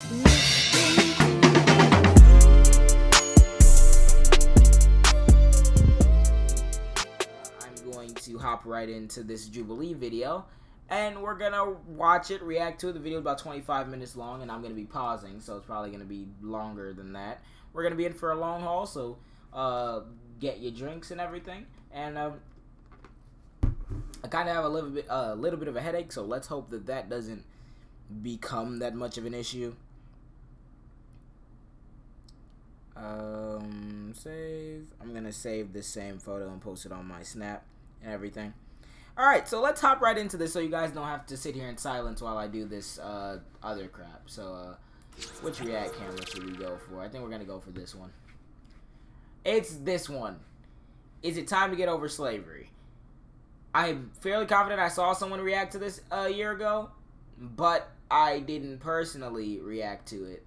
I'm going to hop right into this Jubilee video, and we're gonna watch it, react to it. The video is about 25 minutes long, and I'm gonna be pausing, so it's probably gonna be longer than that. We're gonna be in for a long haul, so get your drinks and everything. And I kind of have a little bit of a headache, so let's hope that that doesn't become that much of an issue. Save. I'm gonna save this same photo and post it on my Snap and everything. Alright, so let's hop right into this so you guys don't have to sit here in silence while I do this other crap. So which react camera should we go for? I think we're gonna go for this one. It's this one. Is it time to get over slavery? I'm fairly confident I saw someone react to this a year ago, but I didn't personally react to it.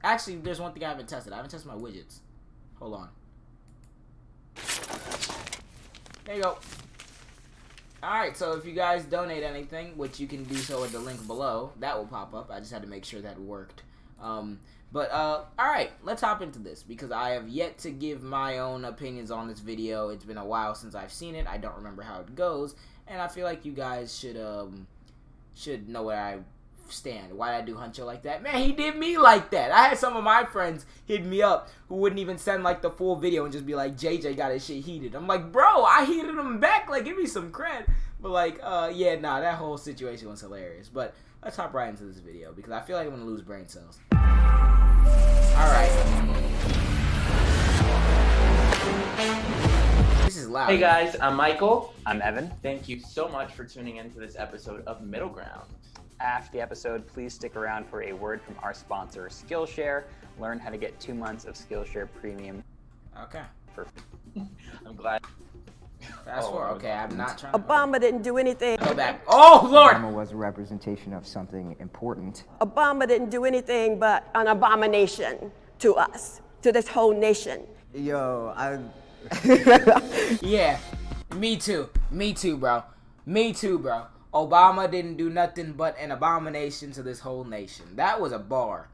Actually, there's one thing I haven't tested. I haven't tested my widgets. Hold on. There you go. Alright, so if you guys donate anything, which you can do so at the link below, that will pop up. I just had to make sure that worked. Alright, let's hop into this, because I have yet to give my own opinions on this video. It's been a while since I've seen it. I don't remember how it goes, and I feel like you guys should know where I stand. Why did I do Huncho like that? Man, he did me like that. I had some of my friends hit me up who wouldn't even send like the full video and just be like, JJ got his shit heated. I'm like, bro, I heated him back. Like, give me some cred. But like, yeah, nah, that whole situation was hilarious. But let's hop right into this video because I feel like I'm gonna lose brain cells. Alright. This is loud. Hey guys, I'm Michael. I'm Evan. Thank you so much for tuning in to this episode of Middle Ground. After the episode, please stick around for a word from our sponsor, Skillshare. Learn how to get 2 months of Skillshare Premium. Okay. I'm glad. Fast forward. Okay, I'm not trying. Obama didn't do anything. Go back. Oh, Lord! Obama was a representation of something important. Obama didn't do anything but an abomination to us, to this whole nation. Yo, Yeah, me too. Me too, bro. Me too, bro. Obama didn't do nothing but an abomination to this whole nation. That was a bar.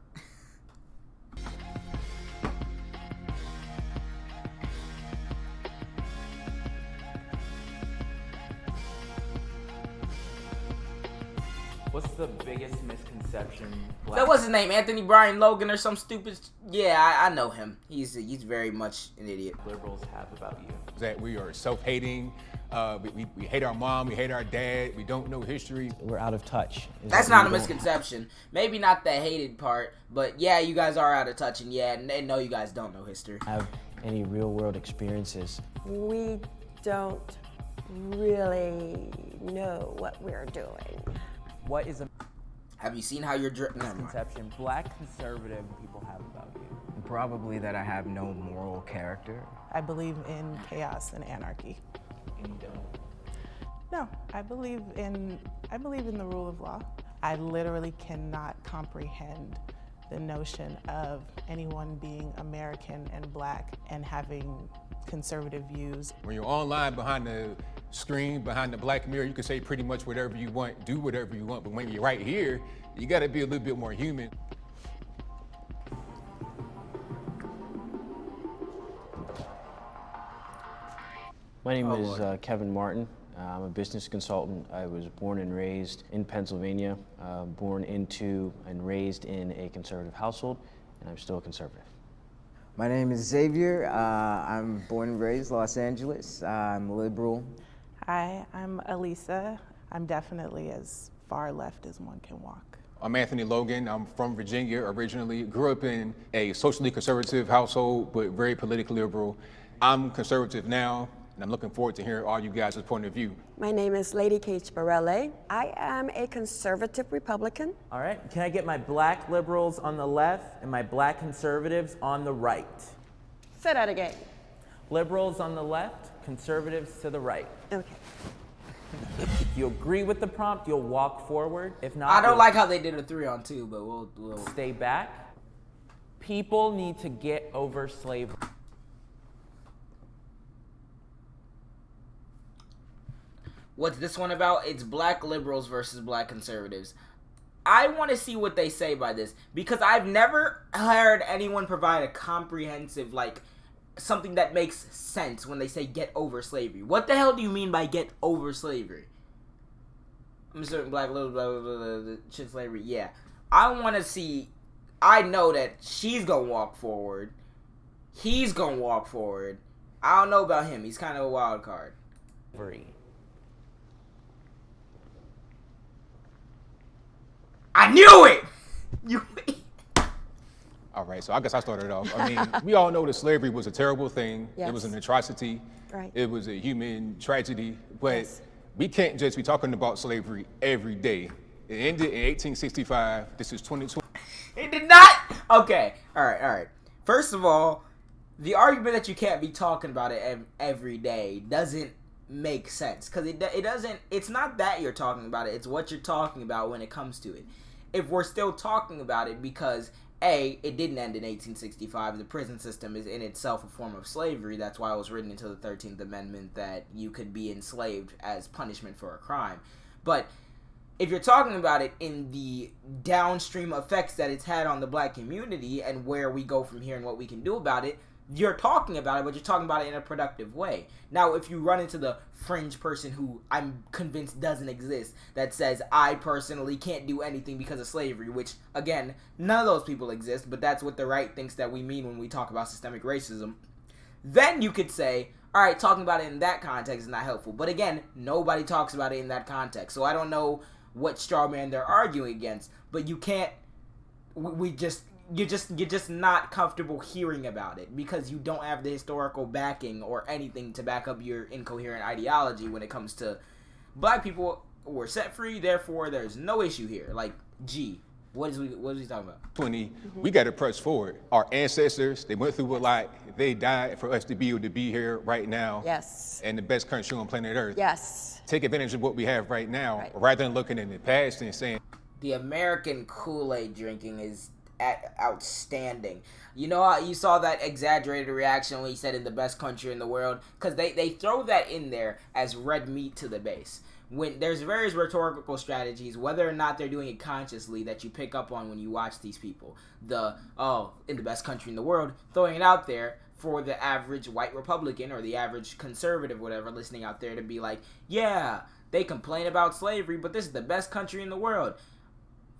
What's the biggest misconception? That was his name, Anthony Brian Logan or some stupid. Yeah, I know him. He's very much an idiot. Liberals have about you? That we are self-hating. We hate our mom, we hate our dad, we don't know history. We're out of touch. That's not a misconception. Maybe not the hated part, but yeah, you guys are out of touch, and yeah, and no, you guys don't know history. Have any real world experiences? We don't really know what we're doing. What is a Have you seen how you're misconception black conservative people have about you? probably that I have no moral character. I believe in chaos and anarchy. And you don't? No, I believe in the rule of law. I literally cannot comprehend the notion of anyone being American and black and having conservative views. When you're online behind the screen, behind the black mirror, you can say pretty much whatever you want, do whatever you want, but when you're right here, you gotta be a little bit more human. My name is Kevin Martin. I'm a business consultant. I was born and raised in Pennsylvania, born into and raised in a conservative household, and I'm still a conservative. My name is Xavier. I'm born and raised Los Angeles. I'm liberal. Hi, I'm Elisa. I'm definitely as far left as one can walk. I'm Anthony Logan. I'm from Virginia originally. Grew up in a socially conservative household, but very politically liberal. I'm conservative now, and I'm looking forward to hearing all you guys' point of view. My name is Lady Kate Sparelle. I am a conservative Republican. All right, can I get my black liberals on the left and my black conservatives on the right? Say that again. Liberals on the left, conservatives to the right. Okay. If you agree with the prompt, you'll walk forward. If not, I don't like how they did a 3-on-2, but we'll stay back. People need to get over slavery. What's this one about? It's black liberals versus black conservatives. I want to see what they say by this, because I've never heard anyone provide a comprehensive, like, something that makes sense when they say get over slavery. What the hell do you mean by get over slavery? I'm certain black little blah blah blah shit slavery. Yeah, I want to see. I know that she's gonna walk forward. He's gonna walk forward. I don't know about him. He's kind of a wild card. I knew it. You. All right, so I guess I started off. I mean, we all know that slavery was a terrible thing. Yes. It was an atrocity. Right. It was a human tragedy. But Yes. we can't just be talking about slavery every day. It ended in 1865. This is 2020. It did not. Okay. All right. First of all, the argument that you can't be talking about it every day doesn't make sense, because it doesn't. It's not that you're talking about it. It's what you're talking about when it comes to it. If we're still talking about it because it didn't end in 1865. The prison system is in itself a form of slavery. That's why it was written into the 13th Amendment that you could be enslaved as punishment for a crime. But if you're talking about it in the downstream effects that it's had on the black community and where we go from here and what we can do about it, you're talking about it, but you're talking about it in a productive way. Now, if you run into the fringe person who I'm convinced doesn't exist, that says, I personally can't do anything because of slavery, which, again, none of those people exist, but that's what the right thinks that we mean when we talk about systemic racism, then you could say, all right, talking about it in that context is not helpful. But again, nobody talks about it in that context, so I don't know what straw man they're arguing against, but you can't, you're just not comfortable hearing about it because you don't have the historical backing or anything to back up your incoherent ideology when it comes to black people were set free, therefore there's no issue here. Like, what is he talking about? 20, we got to press forward. Our ancestors, they went through a lot. They died for us to be able to be here right now. Yes. And the best country on planet Earth. Yes. Take advantage of what we have right now, Right. rather than looking in the past and saying, The American Kool-Aid drinking is outstanding. You know, you saw that exaggerated reaction when he said in the best country in the world, because they throw that in there as red meat to the base. When there's various rhetorical strategies, whether or not they're doing it consciously, that you pick up on when you watch these people. In the best country in the world, throwing it out there for the average white Republican or the average conservative, whatever, listening out there to be like, yeah, they complain about slavery, but this is the best country in the world.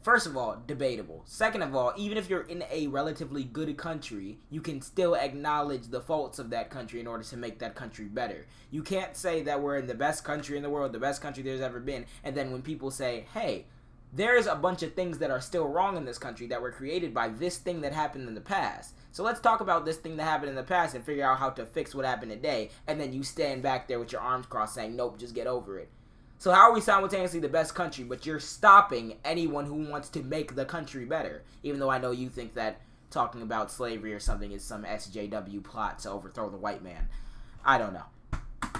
First of all, debatable. Second of all, even if you're in a relatively good country, you can still acknowledge the faults of that country in order to make that country better. You can't say that we're in the best country in the world, the best country there's ever been, and then when people say, hey, there's a bunch of things that are still wrong in this country that were created by this thing that happened in the past. So let's talk about this thing that happened in the past and figure out how to fix what happened today, and then you stand back there with your arms crossed saying, nope, just get over it. So how are we simultaneously the best country, but you're stopping anyone who wants to make the country better? Even though I know you think that talking about slavery or something is some SJW plot to overthrow the white man. I don't know.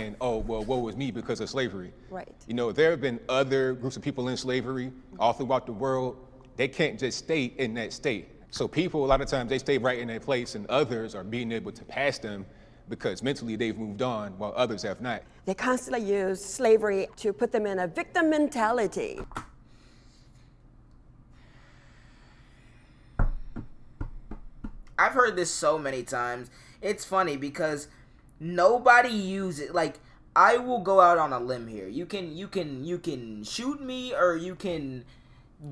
and oh, well, woe is me because of slavery. Right. You know, there have been other groups of people in slavery all throughout the world. They can't just stay in that state. So people, a lot of times, they stay right in that place, and others are being able to pass them because mentally they've moved on while others have not. They constantly use slavery to put them in a victim mentality. I've heard this so many times. It's funny because nobody uses, like, I will go out on a limb here. You can shoot me or you can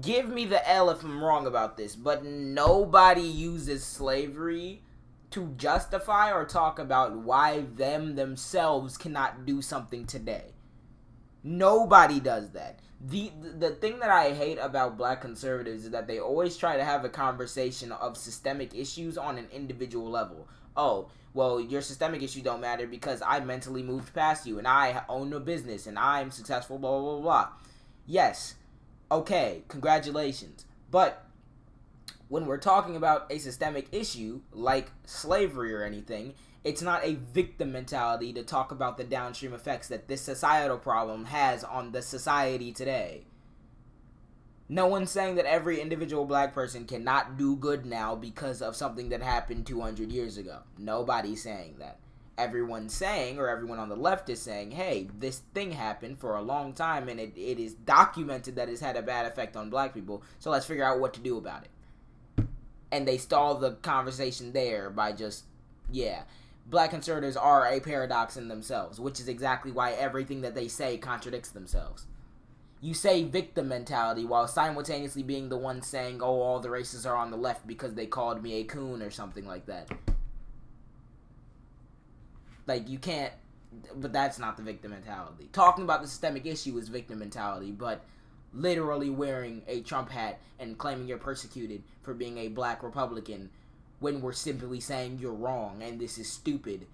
give me the L if I'm wrong about this, but nobody uses slavery to justify or talk about why themselves cannot do something today. Nobody does that. The thing that I hate about black conservatives is that they always try to have a conversation of systemic issues on an individual level. Oh, well, your systemic issue don't matter because I mentally moved past you and I own a business and I'm successful, blah, blah, blah, blah. Yes, okay, congratulations. But when we're talking about a systemic issue like slavery or anything, it's not a victim mentality to talk about the downstream effects that this societal problem has on the society today. No one's saying that every individual black person cannot do good now because of something that happened 200 years ago. Nobody's saying that. everyone's saying, or everyone on the left is saying, hey, this thing happened for a long time, and it is documented that it's had a bad effect on black people, so let's figure out what to do about it. And they stall the conversation there by just, black conservatives are a paradox in themselves, which is exactly why everything that they say contradicts themselves. You say victim mentality while simultaneously being the one saying, oh, all the racists are on the left because they called me a coon or something like that. Like, you can't, but that's not the victim mentality. Talking about the systemic issue is victim mentality, but literally wearing a Trump hat and claiming you're persecuted for being a black Republican when we're simply saying you're wrong and this is stupid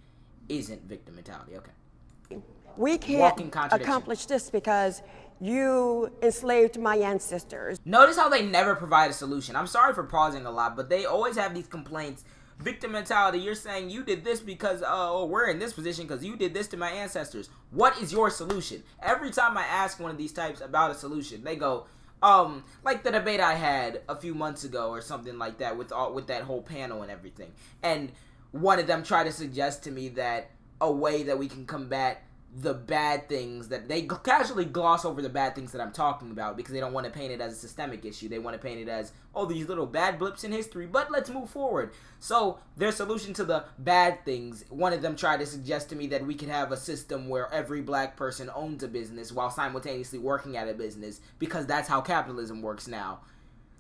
isn't victim mentality. Okay. We can't accomplish this because you enslaved my ancestors. Notice how they never provide a solution. I'm sorry for pausing a lot, but they always have these complaints. Victim mentality, you're saying you did this because, we're in this position because you did this to my ancestors. What is your solution? Every time I ask one of these types about a solution, they go, like the debate I had a few months ago or something like that with that whole panel and everything. And one of them tried to suggest to me that a way that we can combat the bad things, that they casually gloss over the bad things that I'm talking about because they don't want to paint it as a systemic issue. They want to paint it as, oh, these little bad blips in history, but let's move forward. So their solution to the bad things, one of them tried to suggest to me that we could have a system where every black person owns a business while simultaneously working at a business because that's how capitalism works now.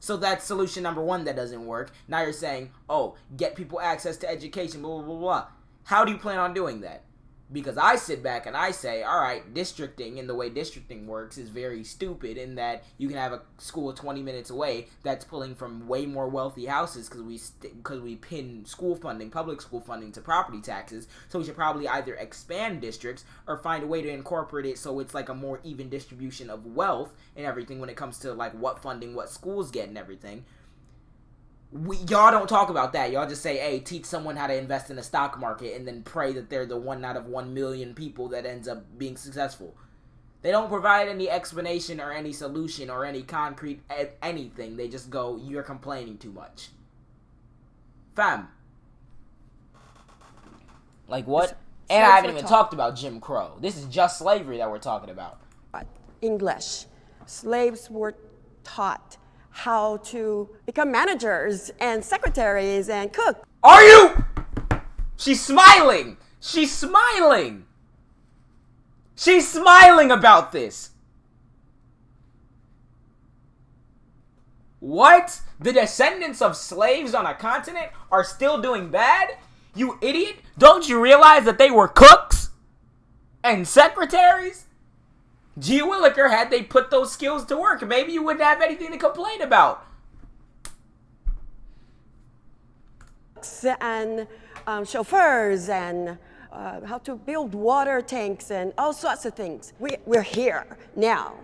So that's solution number one that doesn't work. Now you're saying, oh, get people access to education, blah, blah, blah, blah. How do you plan on doing that? Because I sit back and I say, all right, districting and the way districting works is very stupid in that you can have a school 20 minutes away that's pulling from way more wealthy houses because we pin school funding, public school funding to property taxes. So we should probably either expand districts or find a way to incorporate it so it's like a more even distribution of wealth and everything when it comes to like what funding, what schools get and everything. Y'all don't talk about that. Y'all just say, hey, teach someone how to invest in the stock market and then pray that they're the 1 out of 1 million people that ends up being successful. They don't provide any explanation or any solution or any concrete anything. They just go, you're complaining too much. Fam. Like what? And I haven't even talked about Jim Crow. This is just slavery that we're talking about. English. Slaves were taught how to become managers and secretaries and cook. Are you? She's smiling. She's smiling. She's smiling about this. What? The descendants of slaves on a continent are still doing bad? You idiot. Don't you realize that they were cooks and secretaries? G. Willikers, had they put those skills to work, maybe you wouldn't have anything to complain about. And chauffeurs and how to build water tanks and all sorts of things. We're here now.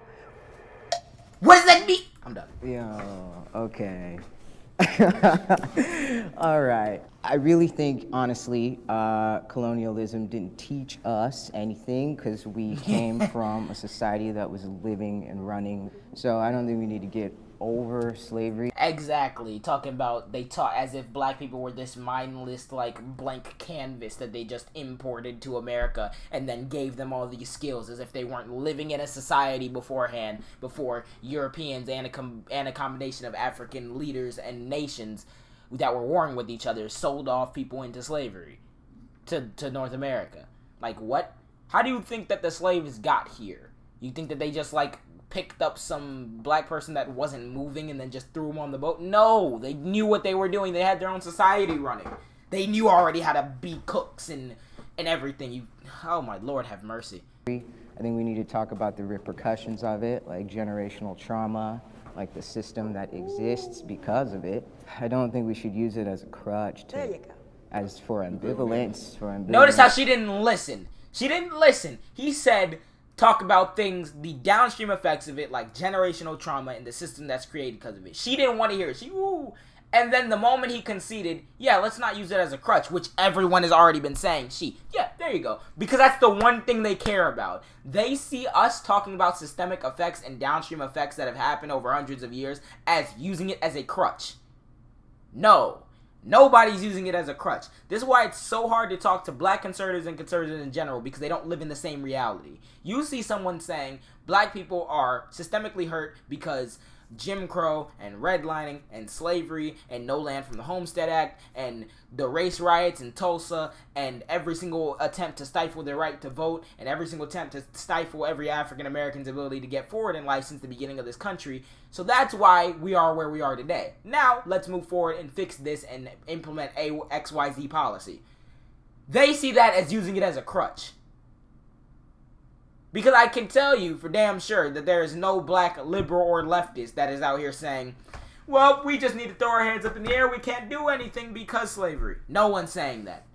What does that mean? I'm done. Yo, okay. All right. I really think, honestly, colonialism didn't teach us anything because we came from a society that was living and running. So I don't think we need to get over slavery. Exactly. Talking about they taught as if black people were this mindless, like, blank canvas that they just imported to America and then gave them all these skills as if they weren't living in a society beforehand, before Europeans and a combination of African leaders and nations that were warring with each other sold off people into slavery to North America. Like, what? How do you think that the slaves got here? You think that they just, like, picked up some black person that wasn't moving and then just threw him on the boat? No, they knew what they were doing. They had their own society running. They knew already how to be cooks and everything. Oh my Lord, have mercy. I think we need to talk about the repercussions of it, like generational trauma, like the system that exists because of it. I don't think we should use it as a crutch There you go. as for ambivalence. Notice how she didn't listen. She didn't listen. He said, talk about things, the downstream effects of it, like generational trauma and the system that's created because of it. She didn't want to hear it. And then the moment he conceded, yeah, let's not use it as a crutch, which everyone has already been saying. There you go. Because that's the one thing they care about. They see us talking about systemic effects and downstream effects that have happened over hundreds of years as using it as a crutch. No. Nobody's using it as a crutch. This is why it's so hard to talk to black conservatives and conservatives in general, because they don't live in the same reality. You see someone saying black people are systemically hurt because Jim Crow and redlining and slavery and no land from the Homestead Act and the race riots in Tulsa and every single attempt to stifle their right to vote and every single attempt to stifle every African American's ability to get forward in life since the beginning of this country. So that's why we are where we are today. Now, let's move forward and fix this and implement a XYZ policy. They see that as using it as a crutch. Because I can tell you for damn sure that there is no black liberal or leftist that is out here saying, well, we just need to throw our hands up in the air. We can't do anything because slavery. No one's saying that.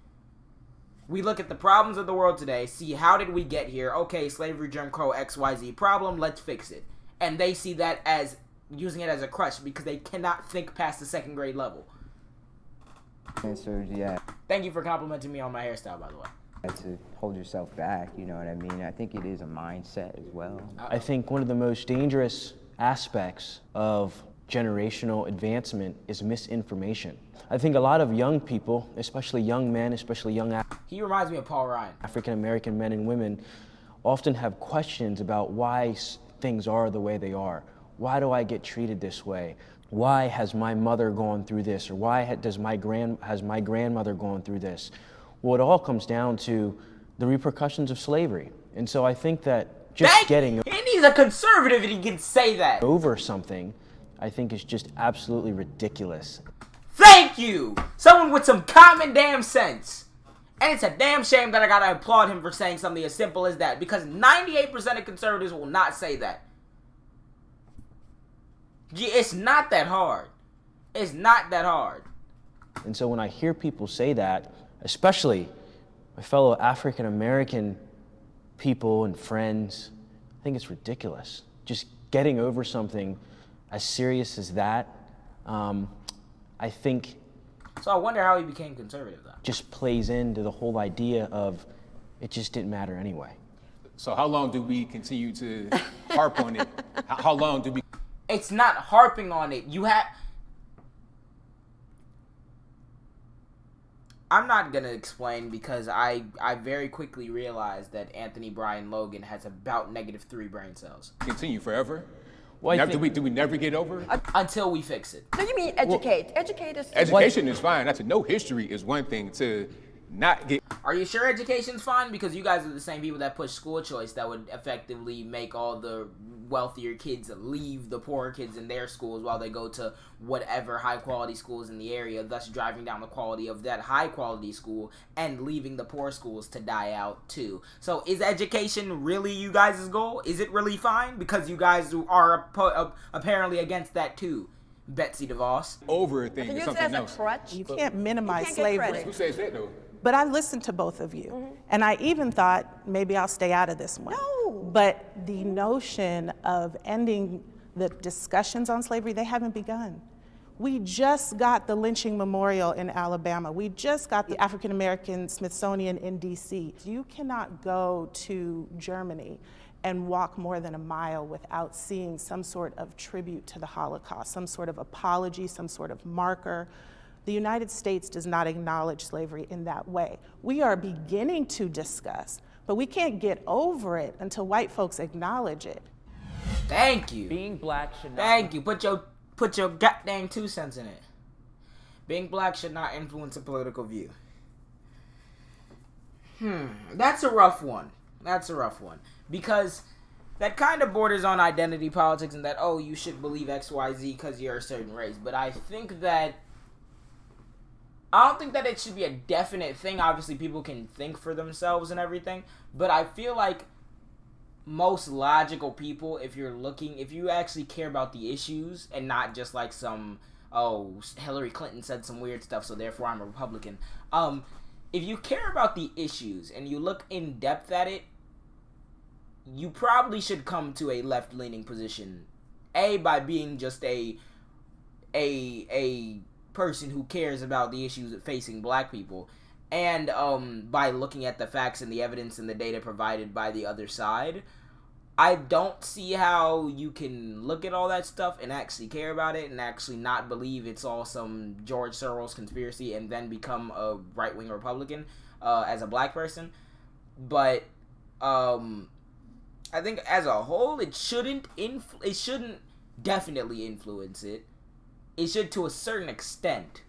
We look at the problems of the world today, see how did we get here. Okay, slavery, Jim Crow, XYZ problem, let's fix it. And they see that as using it as a crutch because they cannot think past the second grade level. Answered, yeah. Thank you for complimenting me on my hairstyle, by the way. To hold yourself back, you know what I mean? I think it is a mindset as well. I think one of the most dangerous aspects of generational advancement is misinformation. I think a lot of young people, especially young men, especially young He reminds me of Paul Ryan. African American men and women often have questions about why things are the way they are. Why do I get treated this way? Why has my mother gone through this? Or why has my grandmother gone through this? Well, it all comes down to the repercussions of slavery. And so I think that just getting... And he's a conservative and he can say that. ...over something, I think is just absolutely ridiculous. Thank you! Someone with some common damn sense. And it's a damn shame that I gotta applaud him for saying something as simple as that, because 98% of conservatives will not say that. It's not that hard. It's not that hard. And so when I hear people say that, especially my fellow African American people and friends, I think it's ridiculous. Just getting over something as serious as that, I think... So I wonder how he became conservative, though. ...just plays into the whole idea of it just didn't matter anyway. So how long do we continue to harp on it? How long do we... It's not harping on it. You have... I'm not going to explain because I very quickly realized that Anthony Brian Logan has about -3 brain cells. Continue forever? Well, do we never get over it? Until we fix it. So you mean educate? Educate us. Education is fine. To know history is one thing. To not get... Are you sure education's fine? Because you guys are the same people that push school choice that would effectively make all the wealthier kids leave the poorer kids in their schools while they go to whatever high quality schools in the area, thus driving down the quality of that high quality school and leaving the poor schools to die out too. So is education really you guys' goal? Is it really fine? Because you guys are apparently against that too. Betsy DeVos. Over a thing is something else. You can't minimize slavery. Who says that though? But I listened to both of you, and I even thought maybe I'll stay out of this one. No. But the notion of ending the discussions on slavery, they haven't begun. We just got the lynching memorial in Alabama. We just got the African American Smithsonian in DC. You cannot go to Germany and walk more than a mile without seeing some sort of tribute to the Holocaust, some sort of apology, some sort of marker. The United States does not acknowledge slavery in that way. We are beginning to discuss, but we can't get over it until white folks acknowledge it. Thank you. Being black should not... Thank you. Put your goddamn 2 cents in it. Being black should not influence a political view. That's a rough one. That's a rough one. Because that kind of borders on identity politics and that, oh, you should believe XYZ because you're a certain race. But I don't think that it should be a definite thing. Obviously, people can think for themselves and everything. But I feel like most logical people, if you actually care about the issues and not just like some, oh, Hillary Clinton said some weird stuff, so therefore I'm a Republican. If you care about the issues and you look in depth at it, you probably should come to a left-leaning position. By being just a person who cares about the issues facing black people, and by looking at the facts and the evidence and the data provided by the other side, I don't see how you can look at all that stuff and actually care about it and actually not believe it's all some George Soros conspiracy and then become a right-wing Republican as a black person. But I think as a whole, it shouldn't definitely influence it. It should to a certain extent,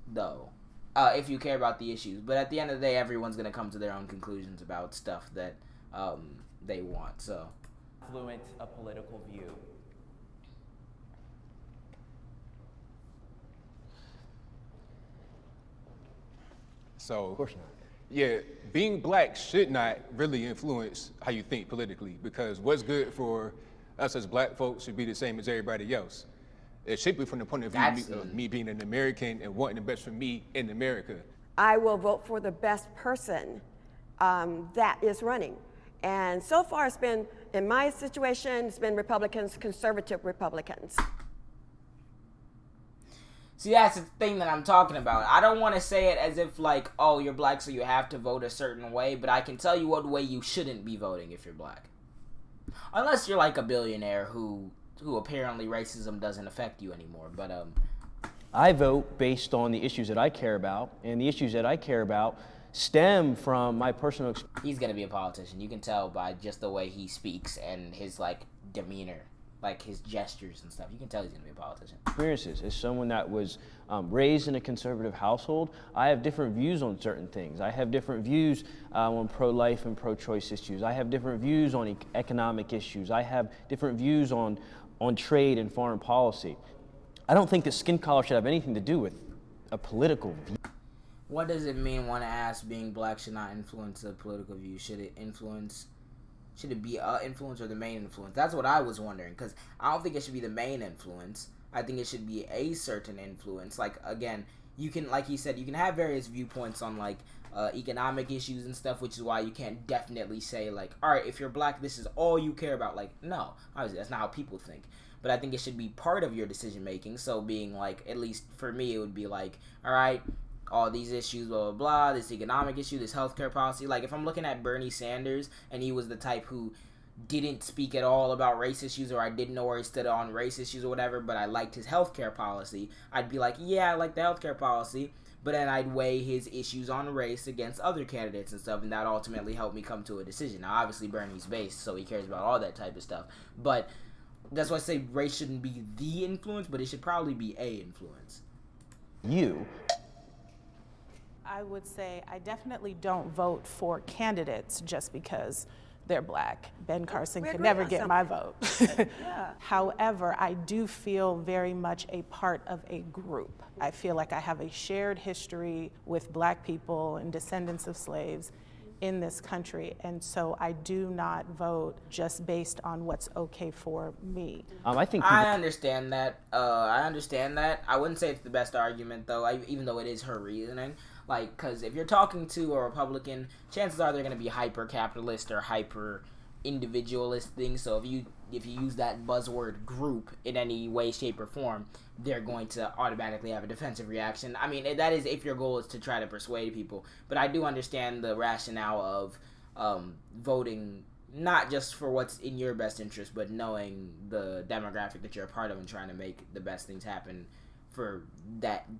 though, if you care about the issues. But at the end of the day, everyone's going to come to their own conclusions about stuff that they want, so... Influence a political view. So, Of course not. yeah, being black should not really influence how you think politically, because what's good for us as black folks should be the same as everybody else. It should be from the point of view of me being an American and wanting the best for me in America. I will vote for the best person that is running. And so far it's been, in my situation, it's been Republicans, conservative Republicans. See, that's the thing that I'm talking about. I don't want to say it as if like, oh, you're black so you have to vote a certain way, but I can tell you what way you shouldn't be voting if you're black. Unless you're like a billionaire who apparently racism doesn't affect you anymore, but I vote based on the issues that I care about, and the issues that I care about stem from my personal experience. He's gonna be a politician. You can tell by just the way he speaks and his like demeanor, like his gestures and stuff. You can tell he's gonna be a politician. Experiences. As someone that was raised in a conservative household, I have different views on certain things. I have different views on pro-life and pro-choice issues. I have different views on economic issues. I have different views on trade and foreign policy. I don't think that skin color should have anything to do with a political view. What does it mean when asked being black should not influence a political view? Should it be a influence or the main influence? That's what I was wondering, because I don't think it should be the main influence. I think it should be a certain influence. Like, again, you can, like he said, you can have various viewpoints on, like, economic issues and stuff, which is why you can't definitely say, like, all right, if you're black, this is all you care about. Like, no, obviously, that's not how people think. But I think it should be part of your decision-making. So being, like, at least for me, it would be like, all right, all these issues, blah, blah, blah, this economic issue, this healthcare policy. Like, if I'm looking at Bernie Sanders and he was the type who didn't speak at all about race issues, or I didn't know where he stood on race issues or whatever, but I liked his healthcare policy, I'd be like, yeah, I like the healthcare policy, but then I'd weigh his issues on race against other candidates and stuff, and that ultimately helped me come to a decision. Now, obviously, Bernie's based, so he cares about all that type of stuff, but that's why I say race shouldn't be the influence, but it should probably be a influence. I would say I definitely don't vote for candidates just because they're black. Ben Carson could never get my vote. Yeah. However, I do feel very much a part of a group. I feel like I have a shared history with black people and descendants of slaves in this country, and so I do not vote just based on what's okay for me. I understand that. I wouldn't say it's the best argument, though, even though it is her reasoning. Like, because if you're talking to a Republican, chances are they're going to be hyper-capitalist or hyper-individualist things. So if you use that buzzword group in any way, shape, or form, they're going to automatically have a defensive reaction. I mean, that is if your goal is to try to persuade people. But I do understand the rationale of voting not just for what's in your best interest, but knowing the demographic that you're a part of and trying to make the best things happen for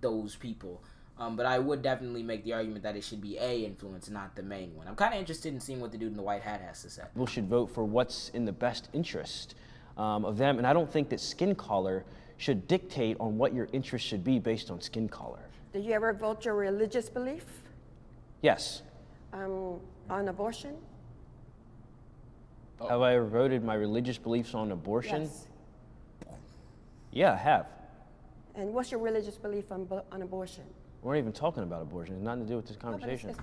those people. But I would definitely make the argument that it should be a influence, not the main one. I'm kind of interested in seeing what the dude in the white hat has to say. People should vote for what's in the best interest of them, and I don't think that skin color should dictate on what your interest should be based on skin color. Did you ever vote your religious belief? Yes. On abortion? Have I ever voted my religious beliefs on abortion? Yes. Yeah, I have. And what's your religious belief on abortion? We're not even talking about abortion. It's nothing to do with this conversation.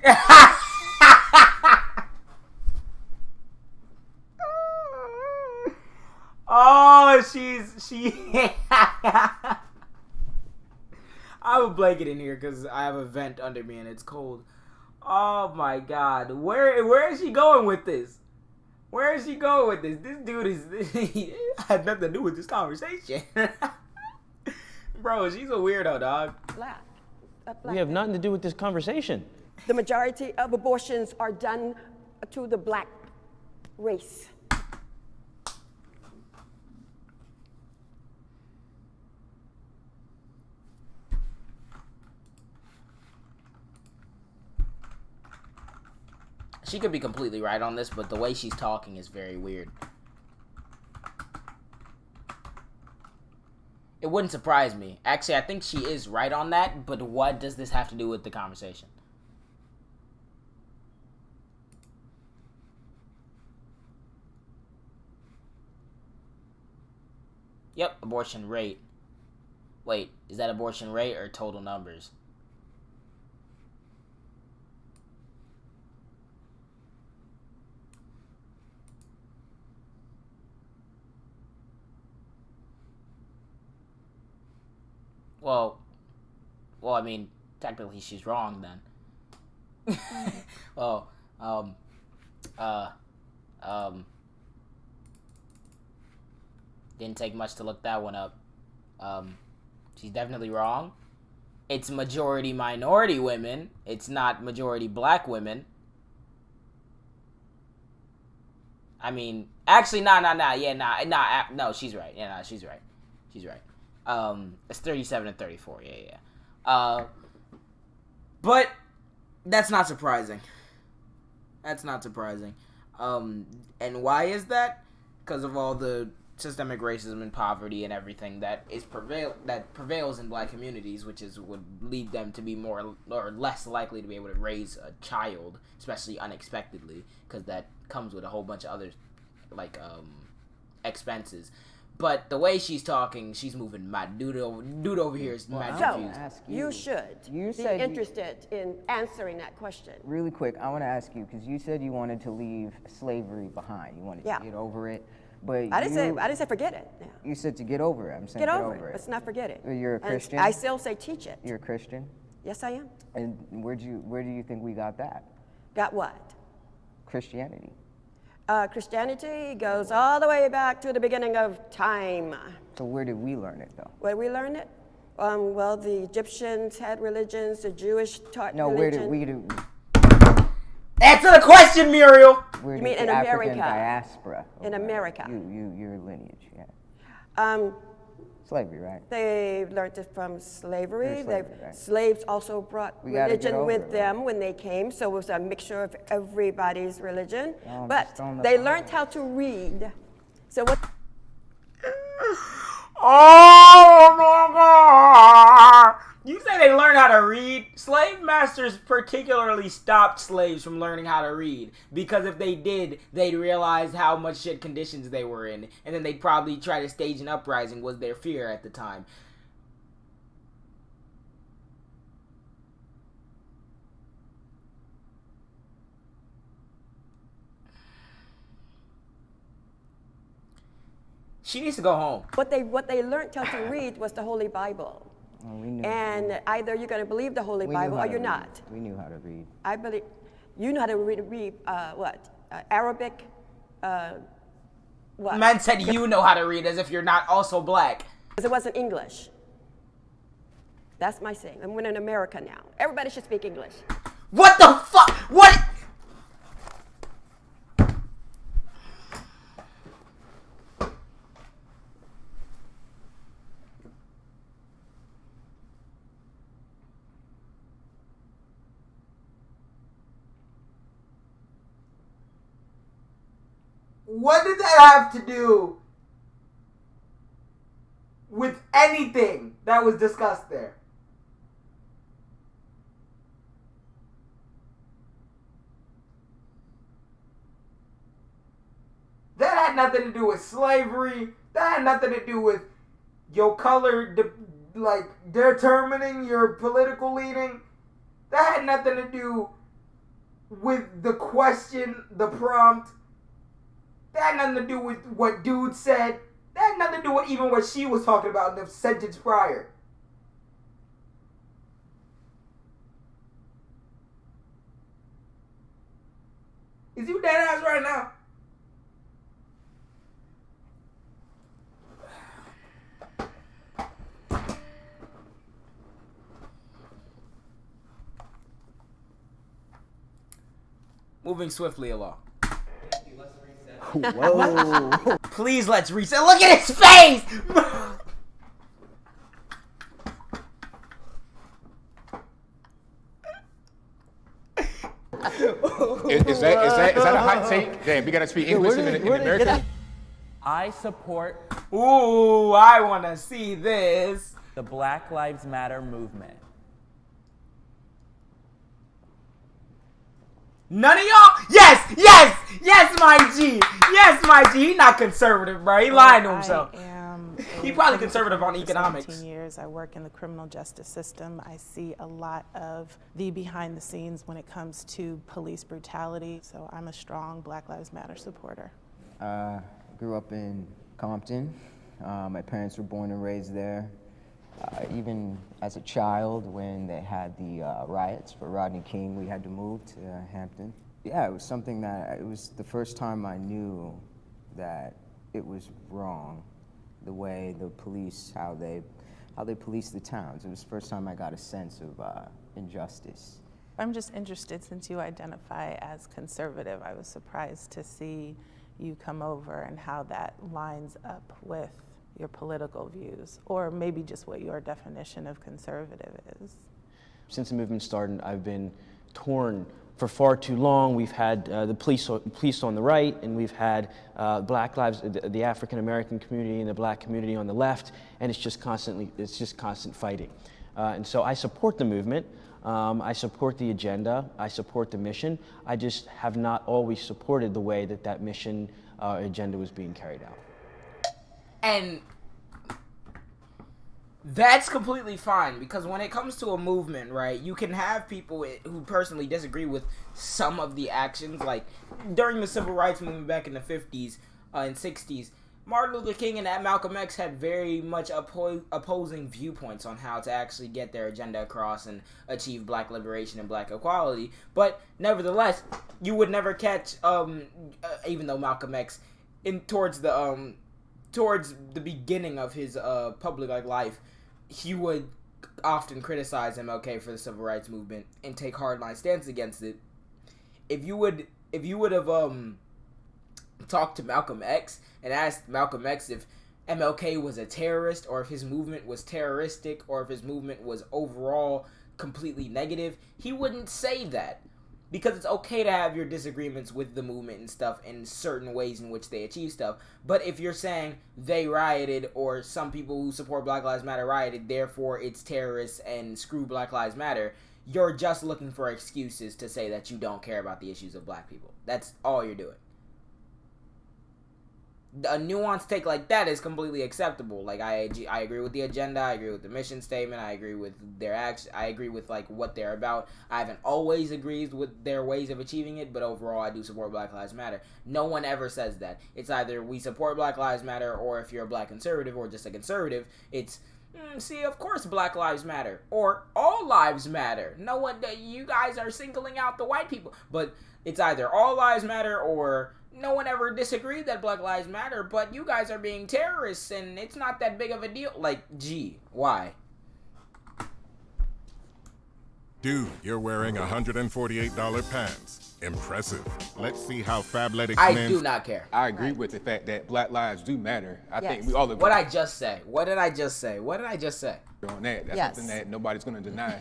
Oh, she. I have a blanket in here because I have a vent under me and it's cold. Oh my God, where is she going with this? Where is she going with this? This dude he had nothing to do with this conversation. Bro, she's a weirdo, dog. Black. We have nothing to do with this conversation. The majority of abortions are done to the black race. She could be completely right on this, but the way she's talking is very weird. It wouldn't surprise me. Actually, I think she is right on that, but what does this have to do with the conversation? Yep, abortion rate. Wait, is that abortion rate or total numbers? Well, I mean, technically she's wrong then. Well, didn't take much to look that one up. She's definitely wrong. It's majority minority women. It's not majority black women. I mean, actually, no, she's right. Yeah, no, she's right. She's right. It's 37 and 34. Yeah. But that's not surprising. That's not surprising. And why is that? Because of all the systemic racism and poverty and everything that prevails in black communities, which would lead them to be more or less likely to be able to raise a child, especially unexpectedly, because that comes with a whole bunch of other expenses. But the way she's talking, she's moving mad. Dude over here is mad confused. You should be interested in answering that question. Really quick, I want to ask you, because you said you wanted to leave slavery behind. You wanted to get over it. But I didn't say forget it. Yeah. You said to get over it. I'm saying get over it. Let's not forget it. You're a Christian? I still say teach it. You're a Christian? Yes, I am. And where do you think we got that? Got what? Christianity. Christianity goes all the way back to the beginning of time. So where did we learn it, though? Where did we learn it? Well, the Egyptians had religions. The Jewish taught religion. Where did we do? Answer the question, Muriel. Where you mean in African America? Diaspora. In America. Your lineage, yeah. Slavery, right? They learned it from slavery. Right. Slaves also brought religion with them when they came, so it was a mixture of everybody's religion. But they learned how to read. So what? Oh my God! You say they learned how to read? Slave masters particularly stopped slaves from learning how to read, because if they did, they'd realize how much shit conditions they were in, and then they'd probably try to stage an uprising, was their fear at the time. She needs to go home. What they learned how to read was the Holy Bible. And either you're going to believe the Holy Bible or you're not. We knew how to read. I believe you know how to read what? Arabic? What? Man said you know how to read as if you're not also black. Because it wasn't English. That's my saying. I'm in America now. Everybody should speak English. What the fuck? What? What did that have to do with anything that was discussed there? That had nothing to do with slavery. That had nothing to do with your color, determining your political leaning. That had nothing to do with the question, the prompt. That had nothing to do with what dude said. That had nothing to do with even what she was talking about in the sentence prior. Is you dead ass right now? Moving swiftly along. Whoa. Please let's reset. Look at his face! Is that a hot take? Damn, we gotta speak English in America. I support Ooh, I want to see this. the Black Lives Matter movement. None of y'all? Yes, my G. Yes, my G. He not conservative, bro. He lying to himself. I am He probably conservative on for economics. 17 years. I work in the criminal justice system. I see a lot of the behind the scenes when it comes to police brutality. So I'm a strong Black Lives Matter supporter. Grew up in Compton. My parents were born and raised there. Even as a child, when they had the riots for Rodney King, we had to move to Hampton. Yeah, it was something that, it was the first time I knew that it was wrong, the way the police, how they police the towns. It was the first time I got a sense of injustice. I'm just interested, since you identify as conservative, I was surprised to see you come over and how that lines up with your political views, or maybe just what your definition of conservative is. Since the movement started, I've been torn for far too long. We've had the police on the right, and we've had Black Lives, the African American community and the Black community on the left, and it's just constant fighting. And so I support the movement. I support the agenda. I support the mission. I just have not always supported the way that mission agenda was being carried out. And that's completely fine, because when it comes to a movement, right, you can have people who personally disagree with some of the actions. Like during the civil rights movement back in the 50s and 60s, Martin Luther King and Malcolm X had very much opposing viewpoints on how to actually get their agenda across and achieve black liberation and black equality. But nevertheless, you would never catch, even though Malcolm X, towards the beginning of his public life, he would often criticize MLK for the civil rights movement and take hardline stance against it. If you would have talked to Malcolm X and asked Malcolm X if MLK was a terrorist, or if his movement was terroristic, or if his movement was overall completely negative, he wouldn't say that. Because it's okay to have your disagreements with the movement and stuff in certain ways in which they achieve stuff. But if you're saying they rioted, or some people who support Black Lives Matter rioted, therefore it's terrorists and screw Black Lives Matter, you're just looking for excuses to say that you don't care about the issues of black people. That's all you're doing. A nuanced take like that is completely acceptable. Like I agree with the agenda, I agree with the mission statement, I agree with their action, I agree with what they're about. I haven't always agreed with their ways of achieving it, but overall I do support Black Lives Matter. No one ever says that. It's either we support Black Lives Matter, or if you're a black conservative or just a conservative, it's see, of course Black Lives Matter, or all lives matter. No one, you guys are singling out the white people, but it's either all lives matter, or no one ever disagreed that Black Lives Matter, but you guys are being terrorists and it's not that big of a deal. Like, gee, why? Dude, you're wearing $148 pants. Impressive. Let's see how Fabletics I do not care. I agree with the fact that Black lives do matter. I think we all agree. What I just say? What did I just say? On that, that's something that nobody's going to deny.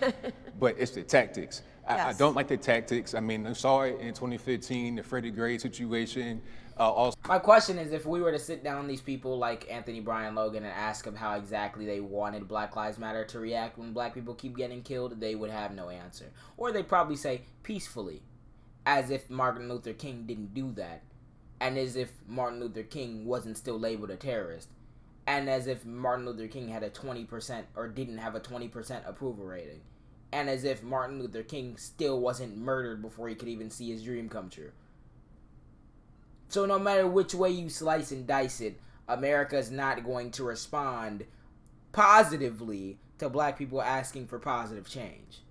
But it's the tactics. I don't like the tactics. I mean, I saw it in 2015, the Freddie Gray situation. Also, my question is, if we were to sit down these people like Anthony Bryan Logan and ask them how exactly they wanted Black Lives Matter to react when black people keep getting killed, they would have no answer. Or they'd probably say peacefully, as if Martin Luther King didn't do that, and as if Martin Luther King wasn't still labeled a terrorist, and as if Martin Luther King had a 20% or didn't have a 20% approval rating, and as if Martin Luther King still wasn't murdered before he could even see his dream come true. So no matter which way you slice and dice it, America's not going to respond positively to black people asking for positive change.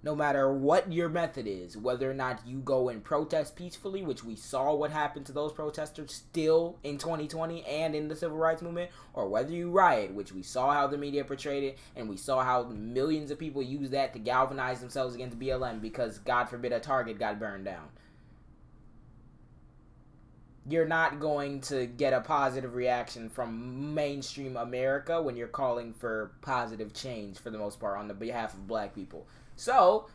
No matter what your method is, whether or not you go and protest peacefully, which we saw what happened to those protesters still in 2020 and in the civil rights movement, or whether you riot, which we saw how the media portrayed it, and we saw how millions of people use that to galvanize themselves against BLM because, God forbid, a Target got burned down. You're not going to get a positive reaction from mainstream America when you're calling for positive change, for the most part, on the behalf of black people. So,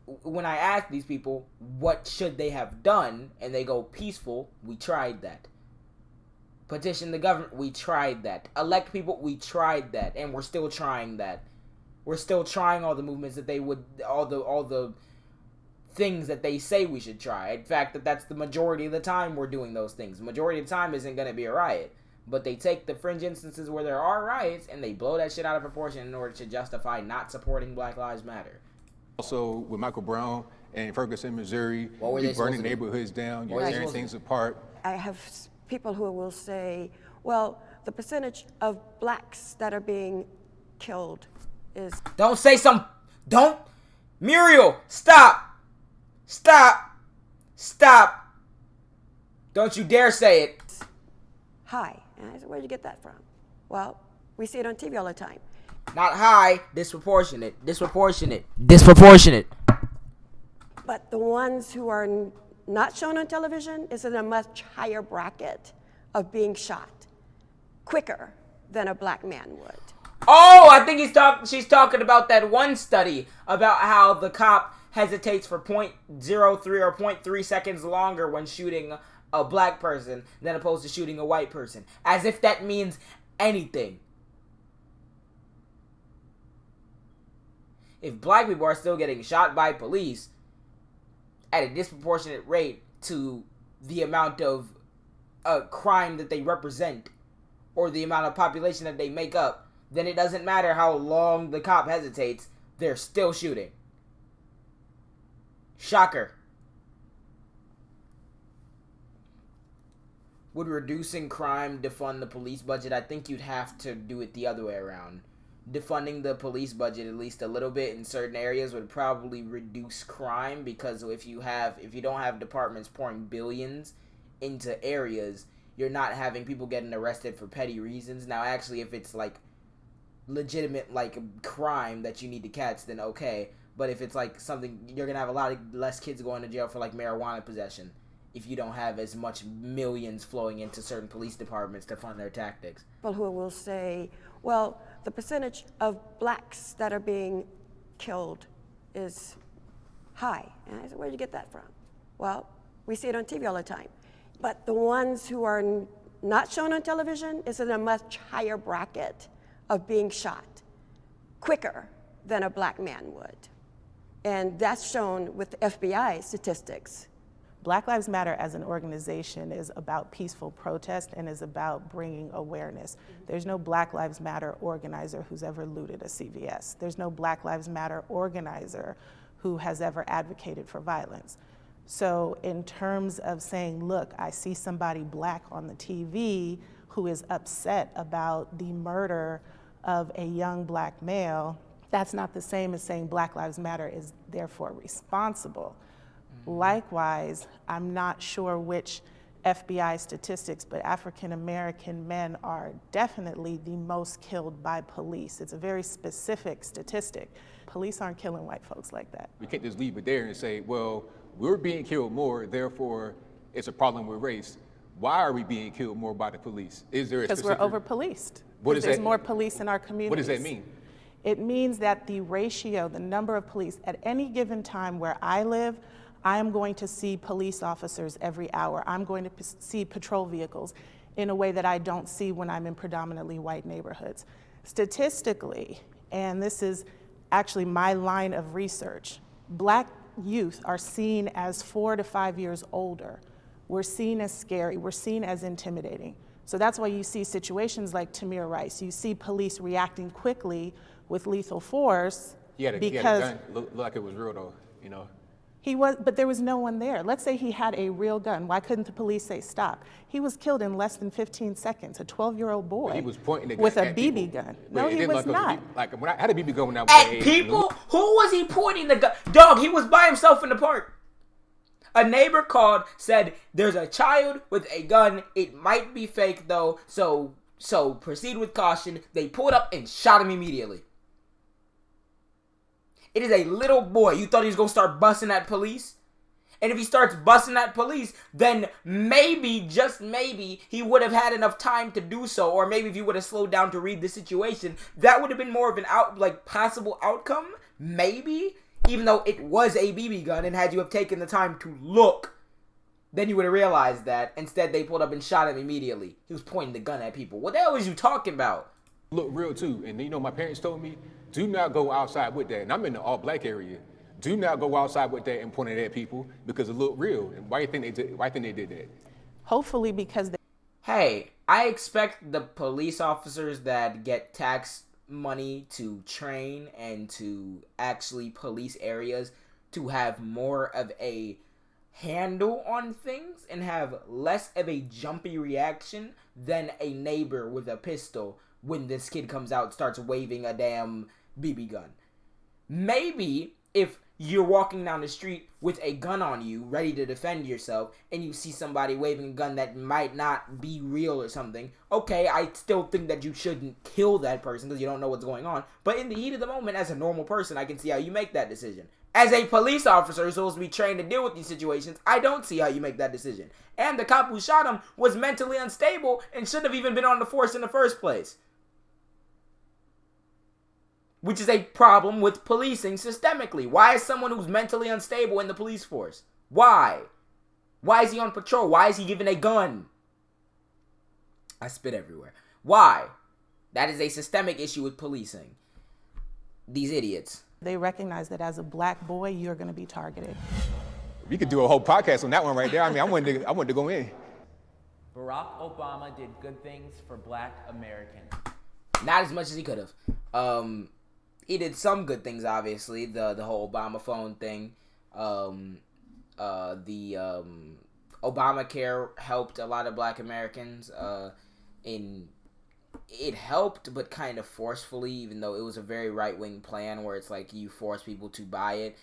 when I ask these people, what should they have done? And they go, peaceful, we tried that. Petition the government, we tried that. Elect people, we tried that. And we're still trying that. We're still trying all the movements that they would, all the things that they say we should try. In fact, that's the majority of the time we're doing those things. The majority of the time isn't going to be a riot. But they take the fringe instances where there are riots and they blow that shit out of proportion in order to justify not supporting Black Lives Matter. Also, with Michael Brown and Ferguson, Missouri, you burning neighborhoods down, you're tearing things apart. I have people who will say, well, the percentage of blacks that are being killed is... Don't say don't! Muriel, stop! Stop! Stop! Don't you dare say it. High. And I said, where'd you get that from? Well, we see it on TV all the time. Not high, disproportionate, disproportionate, disproportionate. But the ones who are not shown on television is in a much higher bracket of being shot quicker than a black man would. Oh, I think she's talking about that one study about how the cop hesitates for 0.03 or 0.3 seconds longer when shooting a black person than opposed to shooting a white person. As if that means anything. If black people are still getting shot by police at a disproportionate rate to the amount of crime that they represent or the amount of population that they make up, then it doesn't matter how long the cop hesitates, they're still shooting. Shocker. Would reducing crime defund the police budget? I think you'd have to do it the other way around. Defunding the police budget at least a little bit in certain areas would probably reduce crime, because if you don't have departments pouring billions into areas, you're not having people getting arrested for petty reasons. Now, actually, if it's like legitimate like crime that you need to catch, then okay. But if it's like something, you're gonna have a lot less kids going to jail for like marijuana possession if you don't have as much millions flowing into certain police departments to fund their tactics. People who will say, well, the percentage of blacks that are being killed is high. And I said, where'd you get that from? Well, we see it on TV all the time. But the ones who are not shown on television is in a much higher bracket of being shot quicker than a black man would. And that's shown with the FBI statistics. Black Lives Matter as an organization is about peaceful protest and is about bringing awareness. There's no Black Lives Matter organizer who's ever looted a CVS. There's no Black Lives Matter organizer who has ever advocated for violence. So in terms of saying, look, I see somebody black on the TV who is upset about the murder of a young black male, that's not the same as saying Black Lives Matter is therefore responsible. Likewise, I'm not sure which FBI statistics, but African American men are definitely the most killed by police. It's a very specific statistic. Police aren't killing white folks like that. We can't just leave it there and say, well, we're being killed more, therefore it's a problem with race. Why are we being killed more by the police? Is there a specific... Because we're over-policed. There's more police in our communities. What does that mean? It means that the ratio, the number of police, at any given time where I live, I am going to see police officers every hour. I'm going to see patrol vehicles in a way that I don't see when I'm in predominantly white neighborhoods. Statistically, and this is actually my line of research, black youth are seen as 4 to 5 years older. We're seen as scary, we're seen as intimidating. So that's why you see situations like Tamir Rice. You see police reacting quickly with lethal force. He had a gun, looked like it was real though, you know. He was, but there was no one there. Let's say he had a real gun. Why couldn't the police say stop? He was killed in less than 15 seconds, a 12-year-old boy he was pointing the gun with a at BB people. gun. But no, he was not. Like when I had a BB gun when I was at people? Who was he pointing the gun? Dog, he was by himself in the park. A neighbor called, said, there's a child with a gun. It might be fake though, so proceed with caution. They pulled up and shot him immediately. It is a little boy. You thought he was going to start busting at police? And if he starts busting at police, then maybe, just maybe, he would have had enough time to do so. Or maybe if he would have slowed down to read the situation, that would have been more of an possible outcome. Maybe. even though it was a BB gun, and had you have taken the time to look, then you would have realized that. Instead, they pulled up and shot him immediately. He was pointing the gun at people. What the hell was you talking about? Look real too. And you know, my parents told me, do not go outside with that. And I'm in the all black area. Do not go outside with that and point it at people because it looked real. And why do you think they did that? Hopefully because they... Hey, I expect the police officers that get tax money to train and to actually police areas to have more of a handle on things and have less of a jumpy reaction than a neighbor with a pistol when this kid comes out and starts waving a damn BB gun. Maybe if you're walking down the street with a gun on you, ready to defend yourself, and you see somebody waving a gun that might not be real or something, okay, I still think that you shouldn't kill that person because you don't know what's going on. But in the heat of the moment, as a normal person, I can see how you make that decision. As a police officer who's supposed to be trained to deal with these situations, I don't see how you make that decision. And the cop who shot him was mentally unstable and shouldn't have even been on the force in the first place. Which is a problem with policing systemically. Why is someone who's mentally unstable in the police force? Why? Why is he on patrol? Why is he given a gun? I spit everywhere. Why? That is a systemic issue with policing. These idiots. They recognize that as a black boy, you're going to be targeted. We could do a whole podcast on that one right there. I mean, I wanted to go in. Barack Obama did good things for black Americans. Not as much as he could have. He did some good things, obviously. The whole Obama phone thing. The Obamacare helped a lot of black Americans. It helped, but kind of forcefully, even though it was a very right-wing plan where it's like you force people to buy it.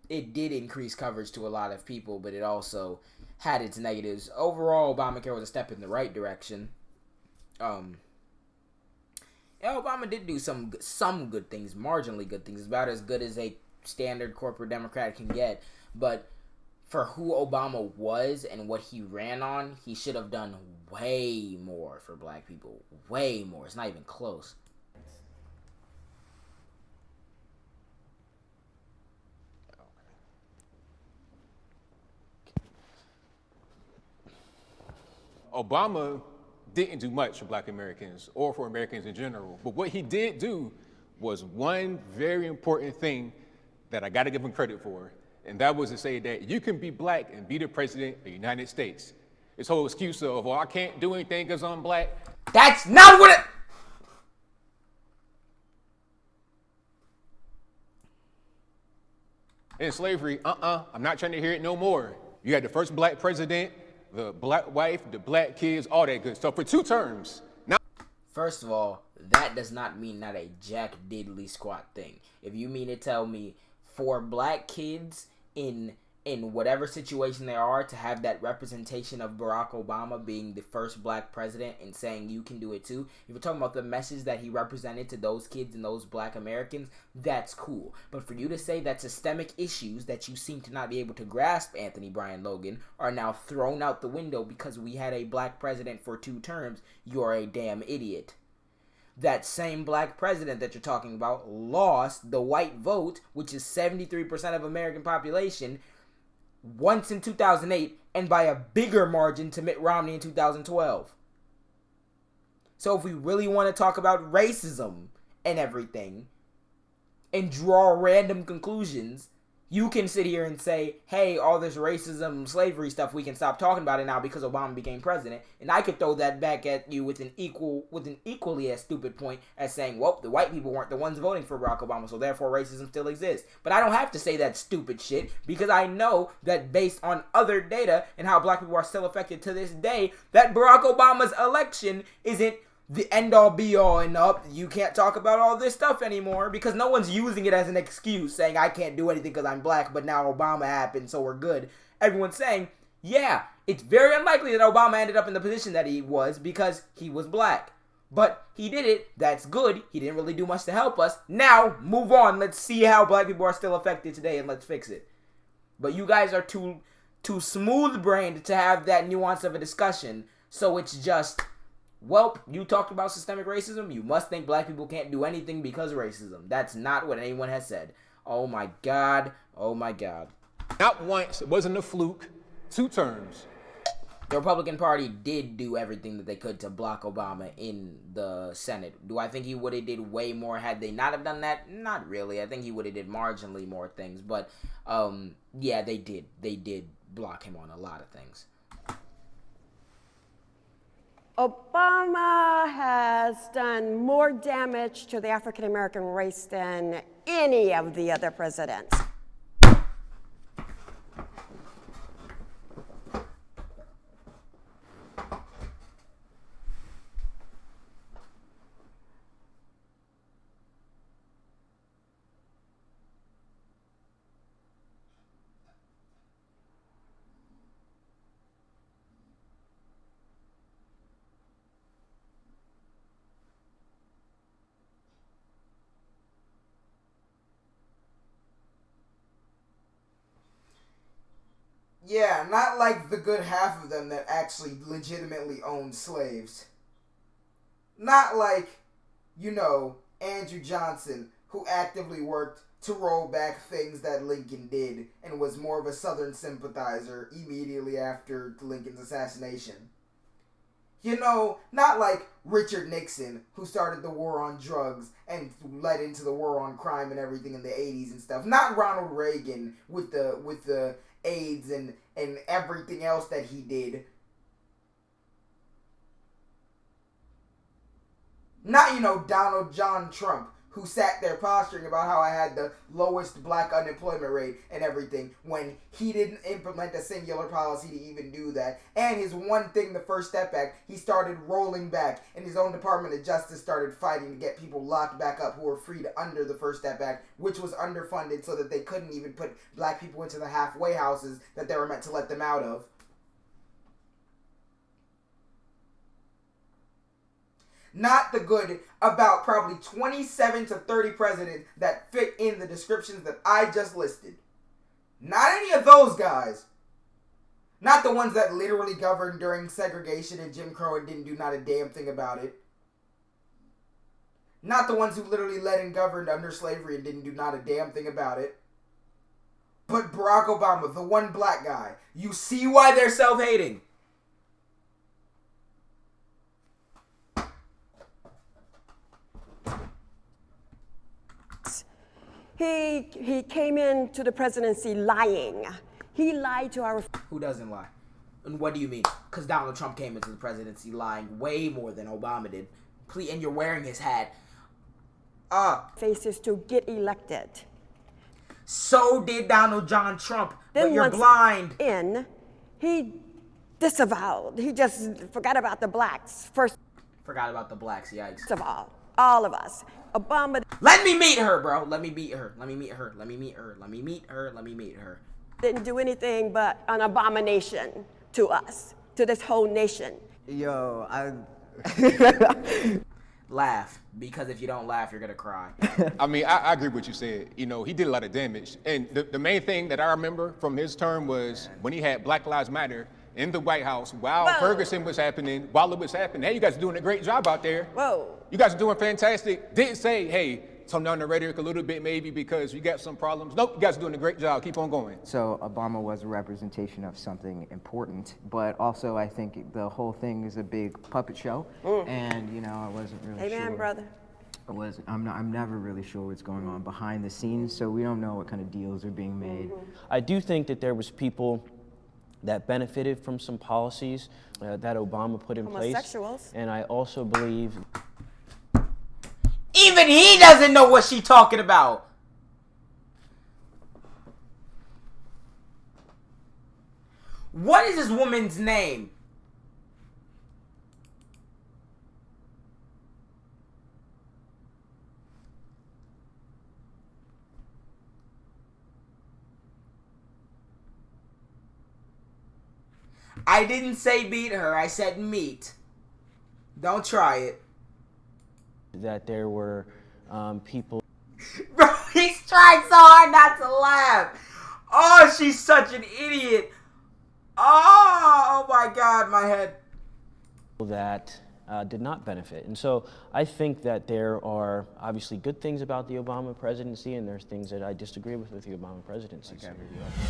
It did increase coverage to a lot of people, but it also had its negatives. Overall, Obamacare was a step in the right direction. Yeah, Obama did do some good things, marginally good things. About as good as a standard corporate Democrat can get. But for who Obama was and what he ran on, he should have done way more for black people. Way more. It's not even close. Obama didn't do much for black Americans or for Americans in general. But what he did do was one very important thing that I got to give him credit for. And that was to say that you can be black and be the president of the United States. This whole excuse of, well, I can't do anything because I'm black. That's not what it... In slavery, I'm not trying to hear it no more. You had the first black president, the black wife, the black kids, all that good stuff for 2 terms. Now, first of all, that does not mean not a jack diddly squat thing. If you mean to tell me for black kids in whatever situation they are to have that representation of Barack Obama being the first black president and saying you can do it too, if you're talking about the message that he represented to those kids and those black Americans, that's cool. But for you to say that systemic issues that you seem to not be able to grasp, Anthony Brian Logan, are now thrown out the window because we had a black president for 2 terms, you're a damn idiot. That same black president that you're talking about lost the white vote, which is 73% of American population, once in 2008 and by a bigger margin to Mitt Romney in 2012. So if we really want to talk about racism and everything and draw random conclusions, you can sit here and say, hey, all this racism, slavery stuff, we can stop talking about it now because Obama became president. And I could throw that back at you with an equally as stupid point as saying, well, the white people weren't the ones voting for Barack Obama, so therefore racism still exists. But I don't have to say that stupid shit because I know that based on other data and how black people are still affected to this day, that Barack Obama's election isn't the end-all be-all and up. You can't talk about all this stuff anymore because no one's using it as an excuse saying I can't do anything because I'm black, but now Obama happened, so we're good. Everyone's saying, yeah, it's very unlikely that Obama ended up in the position that he was because he was black. But he did it. That's good. He didn't really do much to help us. Now, move on. Let's see how black people are still affected today and let's fix it. But you guys are too smooth-brained to have that nuance of a discussion, so it's just... well, you talked about systemic racism. You must think black people can't do anything because of racism. That's not what anyone has said. Oh my God. Oh my God. Not once. It wasn't a fluke. 2 terms. The Republican Party did do everything that they could to block Obama in the Senate. Do I think he would have did way more had they not have done that? Not really. I think he would have did marginally more things. But, yeah, they did. They did block him on a lot of things. Obama has done more damage to the African American race than any of the other presidents. Yeah, not like the good half of them that actually legitimately owned slaves. Not like, Andrew Johnson, who actively worked to roll back things that Lincoln did and was more of a Southern sympathizer immediately after Lincoln's assassination. Not like Richard Nixon, who started the war on drugs and led into the war on crime and everything in the 80s and stuff. Not Ronald Reagan with the AIDS and everything else that he did. Not, Donald John Trump, who sat there posturing about how I had the lowest black unemployment rate and everything when he didn't implement a singular policy to even do that. And his one thing, the First Step Act, he started rolling back, and his own Department of Justice started fighting to get people locked back up who were freed under the First Step Act, which was underfunded so that they couldn't even put black people into the halfway houses that they were meant to let them out of. Not the good about probably 27 to 30 presidents that fit in the descriptions that I just listed. Not any of those guys. Not the ones that literally governed during segregation and Jim Crow and didn't do not a damn thing about it. Not the ones who literally led and governed under slavery and didn't do not a damn thing about it. But Barack Obama, the one black guy. You see why they're self-hating. He came into the presidency lying. He lied to our... Who doesn't lie? And what do you mean? Because Donald Trump came into the presidency lying way more than Obama did. Please, and you're wearing his hat. Faces to get elected. So did Donald John Trump, Then but you're once blind. He disavowed. He just forgot about the blacks. First Forgot about the blacks, yikes. of all of us. Obama... Let me meet her, bro. Let me meet her. Let me meet her. Let me meet her. Let me meet her. Let me meet her. Didn't do anything but an abomination to us, to this whole nation. Yo, Laugh, because if you don't laugh, you're gonna cry. I mean, I agree with what you said. He did a lot of damage. And the main thing that I remember from his term was when he had Black Lives Matter in the White House while Ferguson was happening, while it was happening. Hey, you guys are doing a great job out there. Whoa. You guys are doing fantastic. Didn't say, hey, tone down the rhetoric a little bit maybe because you got some problems. Nope, you guys are doing a great job. Keep on going. So Obama was a representation of something important, but also I think the whole thing is a big puppet show. And, I wasn't really sure. Amen, brother. I'm never really sure what's going on behind the scenes, so we don't know what kind of deals are being made. I do think that there was people that benefited from some policies that Obama put in place. Homosexuals. And I also believe... Even he doesn't know what she's talking about. What is this woman's name? I didn't say beat her, I said meet. Don't try it. that there were people... Bro, he's trying so hard not to laugh. Oh, she's such an idiot. Oh my God, my head. that did not benefit. And so I think that there are obviously good things about the Obama presidency, and there's things that I disagree with the Obama presidency. So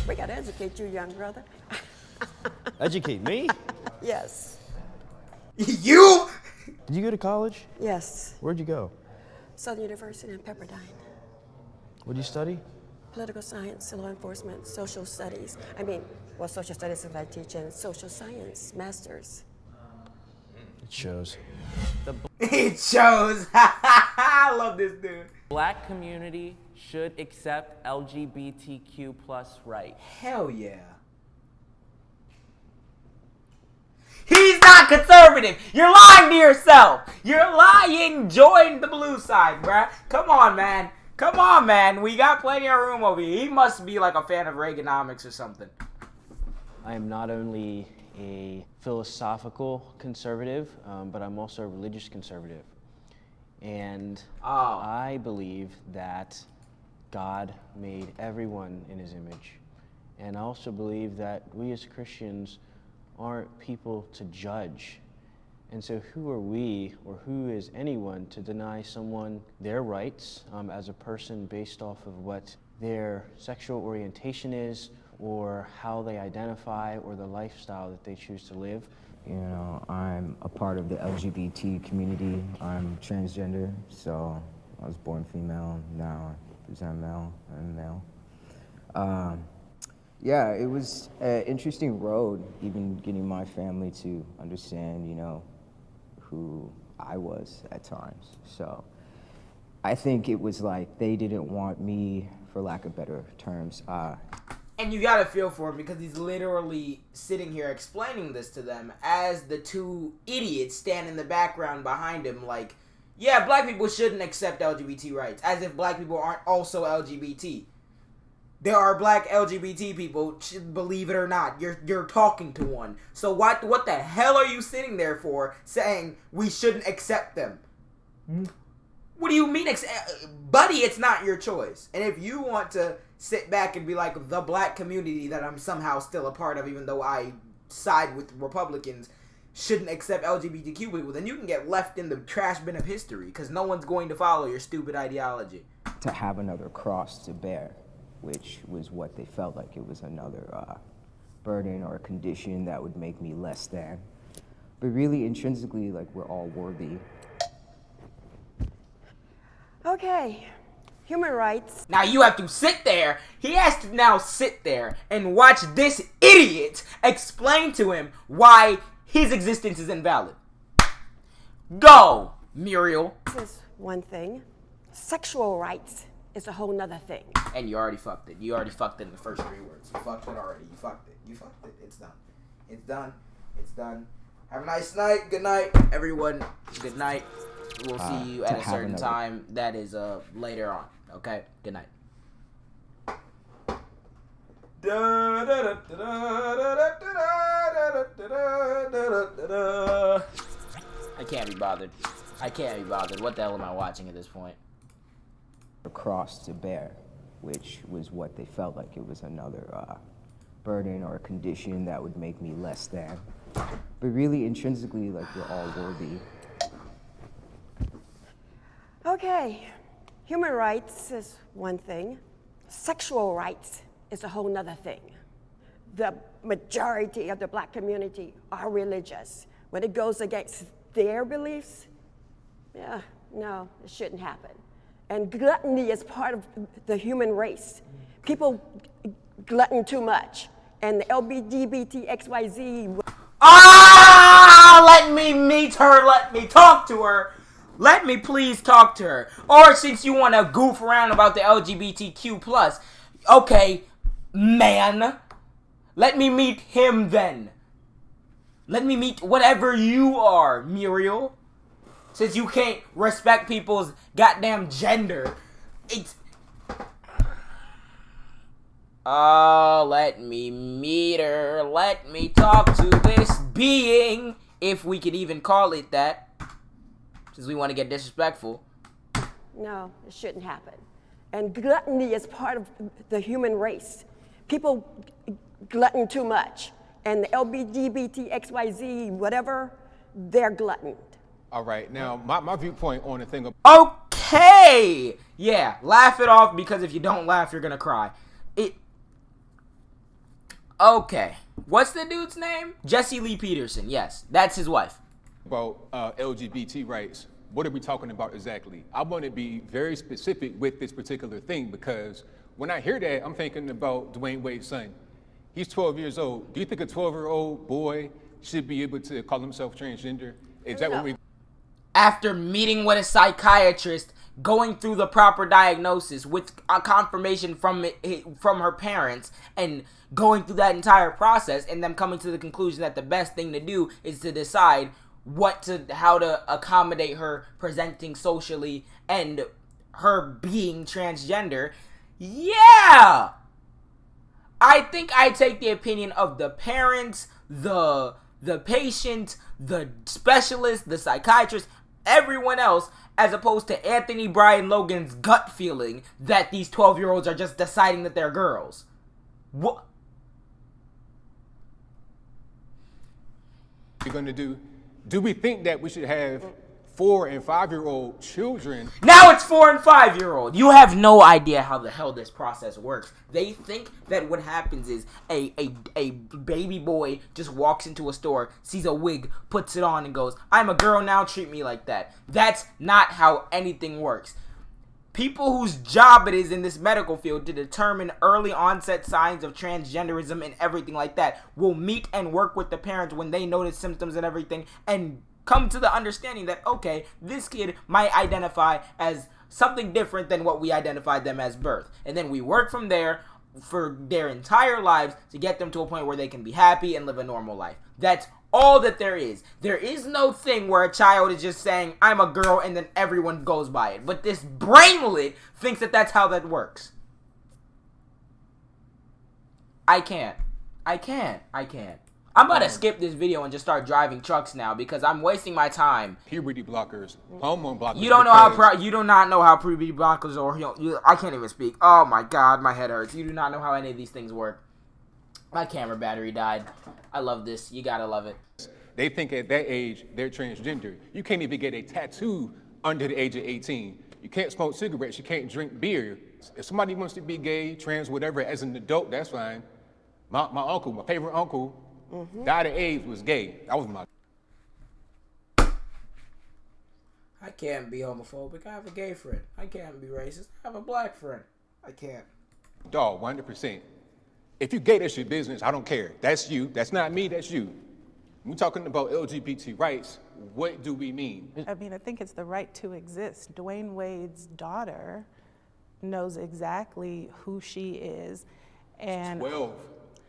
We got to educate you, young brother. educate me? Yes. You? Did you go to college? Yes. Where'd you go? Southern University in Pepperdine. What did you study? Political science, law enforcement, social studies. Social studies is I teach, and social science, masters. It shows. It shows. I love this dude. Black community should accept LGBTQ plus rights. Hell yeah. He's not conservative. You're lying to yourself. You're lying. Join the blue side, bruh. Come on, man. Come on, man. We got plenty of room over here. He must be like a fan of Reaganomics or something. I am not only a philosophical conservative, but I'm also a religious conservative. And I believe that God made everyone in his image. And I also believe that we as Christians aren't people to judge. And so who are we, or who is anyone, to deny someone their rights as a person based off of what their sexual orientation is, or how they identify, or the lifestyle that they choose to live? You know, I'm a part of the LGBT community. I'm transgender, so I was born female, now I present male, I'm male. Yeah, it was an interesting road, even getting my family to understand, you know, who I was at times. So I think it was like they didn't want me, for lack of better terms. And you gotta feel for him, because he's literally sitting here explaining this to them as the two idiots stand in the background behind him like, yeah, black people shouldn't accept LGBT rights, as if black people aren't also LGBT. There are black LGBT people, believe it or not. You're talking to one. So what the hell are you sitting there for, saying we shouldn't accept them? What do you mean, buddy? It's not your choice. And if you want to sit back and be like, the black community that I'm somehow still a part of, even though I side with Republicans, shouldn't accept LGBTQ people, then you can get left in the trash bin of history, because no one's going to follow your stupid ideology. To have another cross to bear, which was what they felt like it was another burden or a condition that would make me less than. But really, intrinsically, like, we're all worthy. Okay, human rights. Now you have to sit there. He has to now sit there and watch this idiot explain to him why his existence is invalid. Go, Muriel. This is one thing. Sexual rights is a whole nother thing. And you already fucked it. You already fucked it in the first 3 words. You fucked it already. You fucked it. You fucked it. It's done. It's done. It's done. Have a nice night. Good night, everyone. Good night. We'll see you at a certain time. That is later on. Okay? Good night. I can't be bothered. I can't be bothered. What the hell am I watching at this point? A cross to bear, which was what they felt like it was another burden or a condition that would make me less than. But really, intrinsically, like, we're all worthy. Okay, human rights is one thing. Sexual rights is a whole nother thing. The majority of the black community are religious. When it goes against their beliefs, yeah, no, it shouldn't happen. And gluttony is part of the human race. People glutton too much. And the LGBTXYZ. Let me meet her. Let me talk to her. Let me please talk to her. Or since you want to goof around about the LGBTQ+, okay, man, let me meet him then. Let me meet whatever you are, Muriel. Since you can't respect people's goddamn gender. Let me meet her. Let me talk to this being, if we could even call it that. Since we want to get disrespectful. No, it shouldn't happen. And gluttony is part of the human race. People glutton too much. And the LGBTXYZ, whatever, they're gluttoned. All right, now my viewpoint on the thing of Okay! Yeah, laugh it off, because if you don't laugh, you're gonna cry. Okay. What's the dude's name? Jesse Lee Peterson. Yes, that's his wife. about LGBT rights, what are we talking about exactly? I want to be very specific with this particular thing, because when I hear that, I'm thinking about Dwayne Wade's son. He's 12 years old. Do you think a 12-year-old boy should be able to call himself transgender? Is that what we... After meeting with a psychiatrist, going through the proper diagnosis with a confirmation from her parents, and going through that entire process, and them coming to the conclusion that the best thing to do is to decide how to accommodate her presenting socially and her being transgender. Yeah! I think I take the opinion of the parents, the patient, the specialist, the psychiatrist, everyone else, as opposed to Anthony Brian Logan's gut feeling that these 12-year-olds are just deciding that they're girls. What? You're going to do we think that we should have 4 and 5-year-old children? Now it's 4 and 5-year-old. You have no idea how the hell this process works. They think that what happens is a baby boy just walks into a store, sees a wig, puts it on, and goes, "I'm a girl now, treat me like that." That's not how anything works. People whose job it is in this medical field to determine early onset signs of transgenderism and everything like that will meet and work with the parents when they notice symptoms and everything, and come to the understanding that, okay, this kid might identify as something different than what we identified them as birth. And then we work from there for their entire lives to get them to a point where they can be happy and live a normal life. That's all that there is. There is no thing where a child is just saying, "I'm a girl," and then everyone goes by it. But this brainlet thinks that that's how that works. I can't. I'm about to skip this video and just start driving trucks now, because I'm wasting my time. Puberty blockers, hormone blockers. You don't know how you do not know how puberty blockers I can't even speak. Oh my god, my head hurts. You do not know how any of these things work. My camera battery died. I love this. You gotta love it. They think at that age they're transgender. You can't even get a tattoo under the age of 18. You can't smoke cigarettes. You can't drink beer. If somebody wants to be gay, trans, whatever, as an adult, that's fine. My uncle, my favorite uncle, died of AIDS, was gay. That was my... I can't be homophobic. I have a gay friend. I can't be racist. I have a black friend. I can't. Dog, 100%. If you gay, that's your business. I don't care. That's you. That's not me. That's you. We're talking about LGBT rights. What do we mean? I mean, I think it's the right to exist. Dwayne Wade's daughter knows exactly who she is. And 12.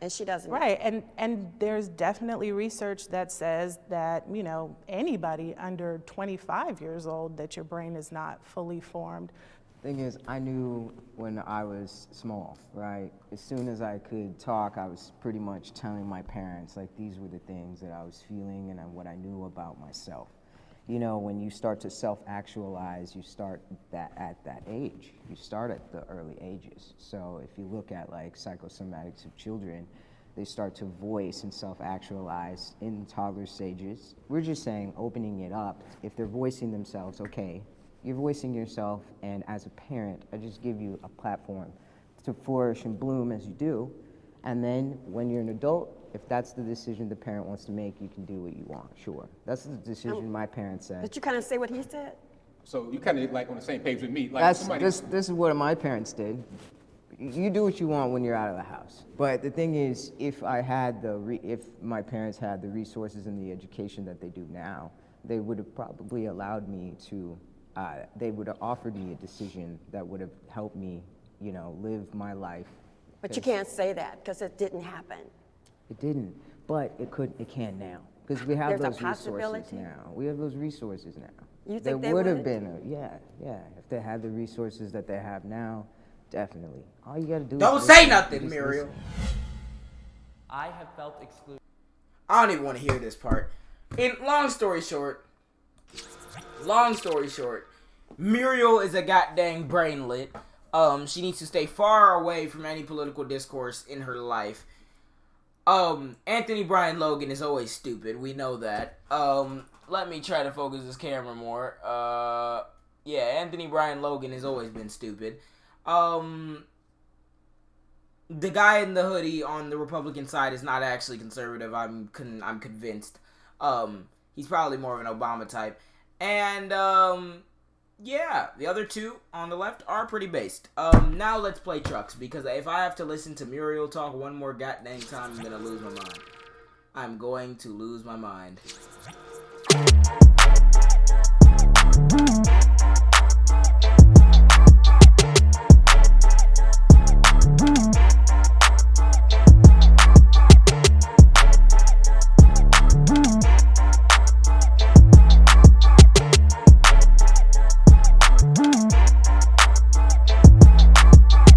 And she doesn't. Right, and there's definitely research that says that, you know, anybody under 25 years old, that your brain is not fully formed. Thing is, I knew when I was small, right? As soon as I could talk, I was pretty much telling my parents, like, these were the things that I was feeling and what I knew about myself. You know, when you start to self-actualize, you start at that age. You start at the early ages. So if you look at like psychosomatics of children, they start to voice and self-actualize in toddler stages. We're just saying, opening it up. If they're voicing themselves, okay, you're voicing yourself, and as a parent, I just give you a platform to flourish and bloom as you do. And then when you're an adult, if that's the decision the parent wants to make, you can do what you want, sure. That's the decision my parents said. Did you kind of say what he said? So you kind of like on the same page with me. Like this is what my parents did. You do what you want when you're out of the house. But the thing is, if my parents had the resources and the education that they do now, they would have probably allowed me to, they would have offered me a decision that would have helped me, you know, live my life. But you can't say that because it didn't happen. It didn't, but it can now. Because we have There's those a possibility? resources now. We have those resources now. You think there they would have would? been if they had the resources that they have now, definitely. All you gotta do Don't is say listen. nothing, Just Muriel. listen. I have felt excluded. I don't even want to hear this part. Long story short, Muriel is a goddamn brainlet. She needs to stay far away from any political discourse in her life. Anthony Brian Logan is always stupid. We know that. Let me try to focus this camera more. Yeah, Anthony Brian Logan has always been stupid. The guy in the hoodie on the Republican side is not actually conservative. I'm convinced. He's probably more of an Obama type. And, yeah, the other two on the left are pretty based. Now let's play trucks, because if I have to listen to Muriel talk one more goddamn time, I'm gonna lose my mind. I'm going to lose my mind.